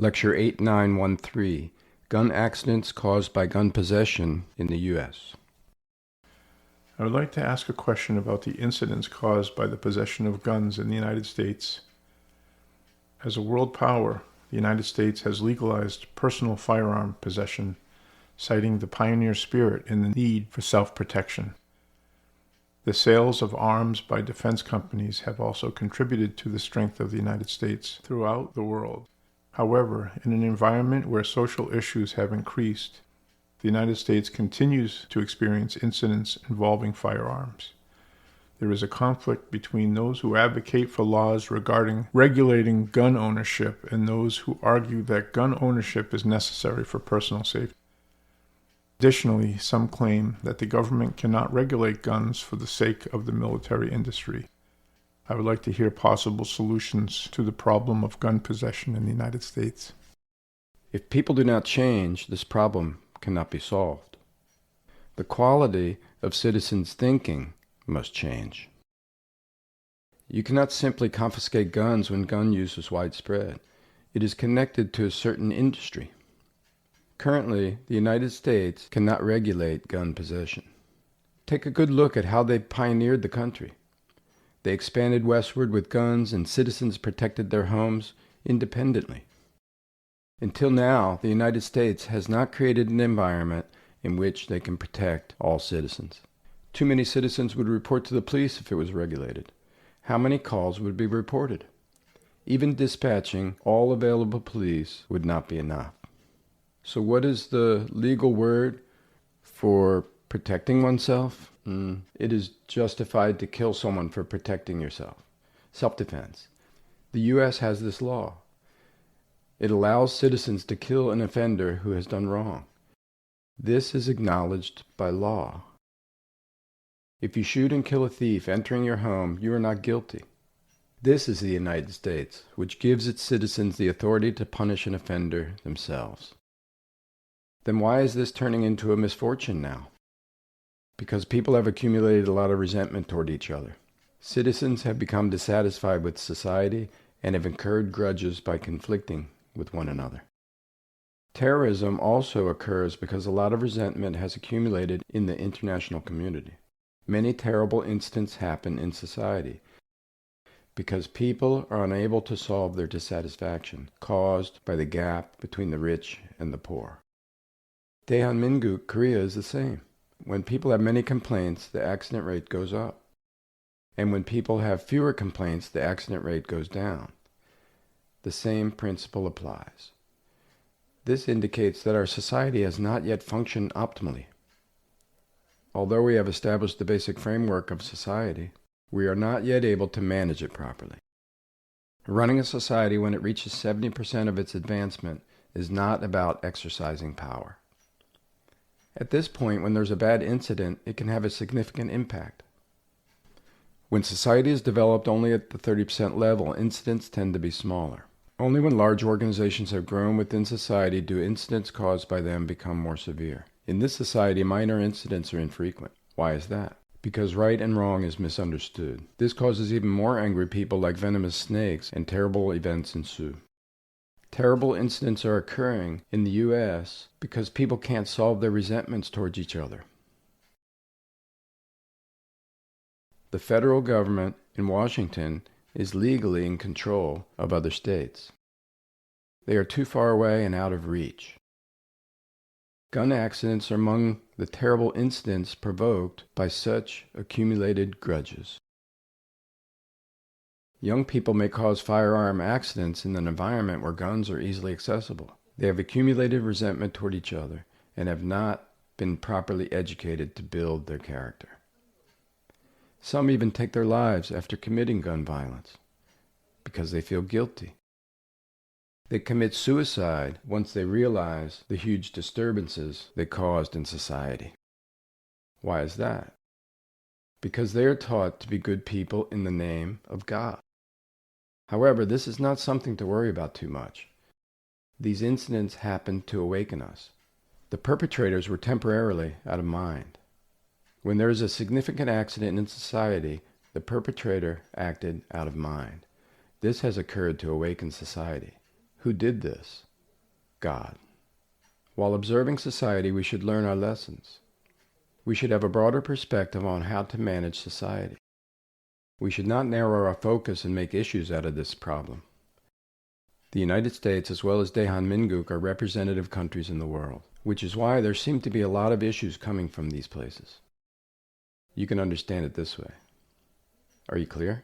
Lecture 8913, Gun Accidents Caused by Gun Possession in the U.S. I would like to ask a question about the incidents caused by the possession of guns in the United States. As a world power, the United States has legalized personal firearm possession, citing the pioneer spirit in the need for self-protection. The sales of arms by defense companies have also contributed to the strength of the United States throughout the world. However, in an environment where social issues have increased, the United States continues to experience incidents involving firearms. There is a conflict between those who advocate for laws regarding regulating gun ownership and those who argue that gun ownership is necessary for personal safety. Additionally, some claim that the government cannot regulate guns for the sake of the military industry. I would like to hear possible solutions to the problem of gun possession in the United States. If people do not change, this problem cannot be solved. The quality of citizens' thinking must change. You cannot simply confiscate guns when gun use is widespread. It is connected to a certain industry. Currently, the United States cannot regulate gun possession. Take a good look at how they pioneered the country. They expanded westward with guns, and citizens protected their homes independently. Until now, the United States has not created an environment in which they can protect all citizens. Too many citizens would report to the police if it was regulated. How many calls would be reported? Even dispatching all available police would not be enough. So what is the legal word for protecting oneself? It is justified to kill someone for protecting yourself. Self-defense. The U.S. has this law. It allows citizens to kill an offender who has done wrong. This is acknowledged by law. If you shoot and kill a thief entering your home, you are not guilty. This is the United States, which gives its citizens the authority to punish an offender themselves. Then why is this turning into a misfortune now? Because people have accumulated a lot of resentment toward each other. Citizens have become dissatisfied with society and have incurred grudges by conflicting with one another. Terrorism also occurs because a lot of resentment has accumulated in the international community. Many terrible incidents happen in society because people are unable to solve their dissatisfaction caused by the gap between the rich and the poor. Daehanmingu, Korea is the same. When people have many complaints, the accident rate goes up. And when people have fewer complaints, the accident rate goes down. The same principle applies. This indicates that our society has not yet functioned optimally. Although we have established the basic framework of society, we are not yet able to manage it properly. Running a society when it reaches 70% of its advancement is not about exercising power. At this point, when there's a bad incident, it can have a significant impact. When society is developed only at the 30% level, incidents tend to be smaller. Only when large organizations have grown within society do incidents caused by them become more severe. In this society, minor incidents are infrequent. Why is that? Because right and wrong is misunderstood. This causes even more angry people like venomous snakes, and terrible events ensue. Terrible incidents are occurring in the U.S. because people can't solve their resentments towards each other. The federal government in Washington is legally in control of other states. They are too far away and out of reach. Gun accidents are among the terrible incidents provoked by such accumulated grudges. Young people may cause firearm accidents in an environment where guns are easily accessible. They have accumulated resentment toward each other and have not been properly educated to build their character. Some even take their lives after committing gun violence because they feel guilty. They commit suicide once they realize the huge disturbances they caused in society. Why is that? Because they are taught to be good people in the name of God. However, this is not something to worry about too much. These incidents happened to awaken us. The perpetrators were temporarily out of mind. When there is a significant accident in society, the perpetrator acted out of mind. This has occurred to awaken society. Who did this? God. While observing society, we should learn our lessons. We should have a broader perspective on how to manage society. We should not narrow our focus and make issues out of this problem. The United States as well as Daehanminguk are representative countries in the world, which is why there seem to be a lot of issues coming from these places. You can understand it this way. Are you clear?